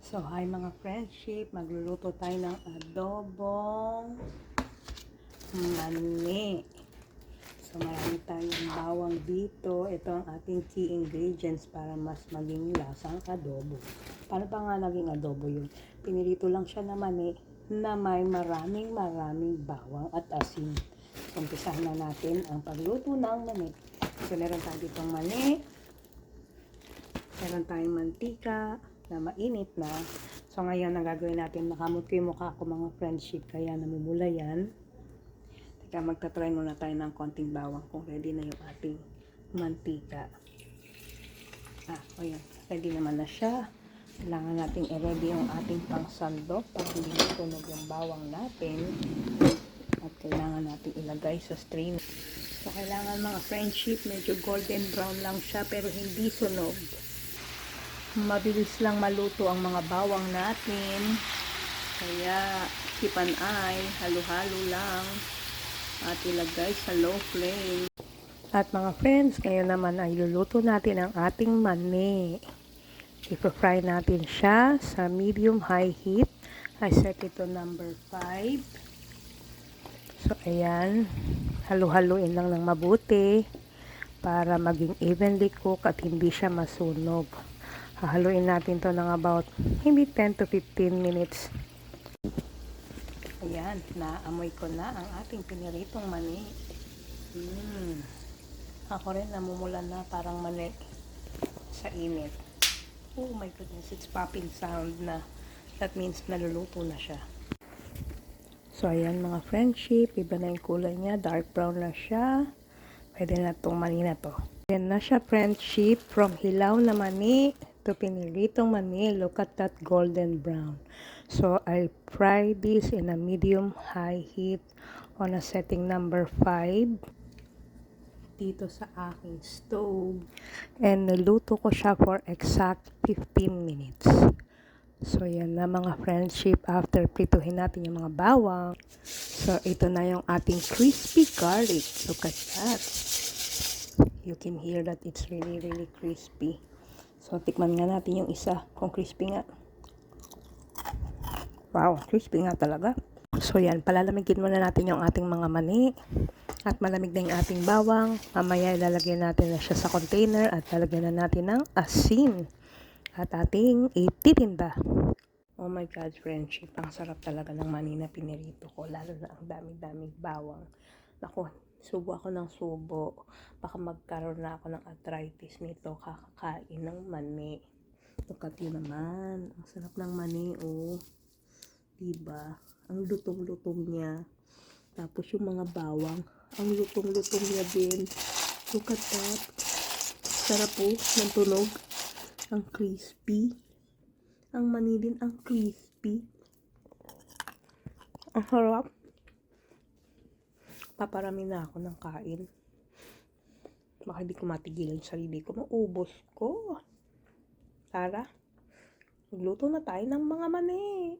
So, hi mga friendship, magluluto tayo ng adobong mani. So, marami tayong bawang dito. Ito ang ating key ingredients para mas maging lasang adobo. Paano pa nga naging adobo yun? Pinirito lang siya na mani na may maraming bawang at asin. So, umpisahan na natin ang pagluto ng mani. So, meron tayo ditong mani. Meron tayong mantika na mainit na. So, ngayon, ang gagawin natin, nakamot ko yung mukha ko mga friendship, kaya namumula yan. Teka, magta-try muna tayo ng konting bawang kung ready na yung ating mantika. O yan, ready naman na siya. Kailangan natin i-ready yung ating pangsandok para hindi tunog yung bawang natin. At kailangan natin ilagay sa strainer. So, kailangan mga friendship, medyo golden brown lang siya pero hindi sunog. Mabilis lang maluto ang mga bawang natin. Kaya keep an eye, halo-halo lang at ilagay sa low flame. At mga friends, ngayon naman ay luluto natin ang ating mani. I-fry natin siya sa medium-high heat. I set ito number 5. So ayan, halo-haloin lang ng mabuti para maging evenly cook at hindi siya masunog. Hahaluin natin to ng about maybe 10 to 15 minutes. Ayan, naamoy ko na ang ating piniritong mani. Ako rin namumula na parang mani sa init. Oh my goodness, it's popping sound na. That means naluluto na siya. So ayan mga friendship, iba na yung kulay niya, dark brown na siya. Pwede na itong mani na to. Ayan na siya friendship, from hilaw na mani to piniritong mani. Look at that golden brown. So I'll fry this in a medium high heat on a setting number 5 dito sa aking stove, and niluto ko siya for exact 15 minutes. So yan na mga friendship, after prituhin natin yung mga bawang. So ito na yung ating crispy garlic. Look at that. You can hear that it's really crispy. So, tikman nga natin yung isa kung crispy nga. Wow, crispy nga talaga. So, yan. Palalamigin muna natin yung ating mga mani. At malamig na yung ating bawang. Mamaya ilalagay natin na siya sa container at lalagyan na natin ng asin. At ating ititinda. Oh my God, friendship. Ang sarap talaga ng mani na pinirito ko. Lalo na ang daming bawang. Naku, subo ako ng subo. Baka magkaroon na ako ng arthritis nito kakakain ng mani. Look at yun naman. Ang sarap ng mani, oh. Diba? Ang lutong-lutong niya. Tapos yung mga bawang, ang lutong-lutong niya din. Look at that. Sarap po ng tunog. Ang crispy. Ang mani din ang crispy. Ang sarap. Paparami na ako ng kain. Baka hindi ko matigil yung sarili ko. Maubos ko. Tara, magluto na tayo ng mga mani.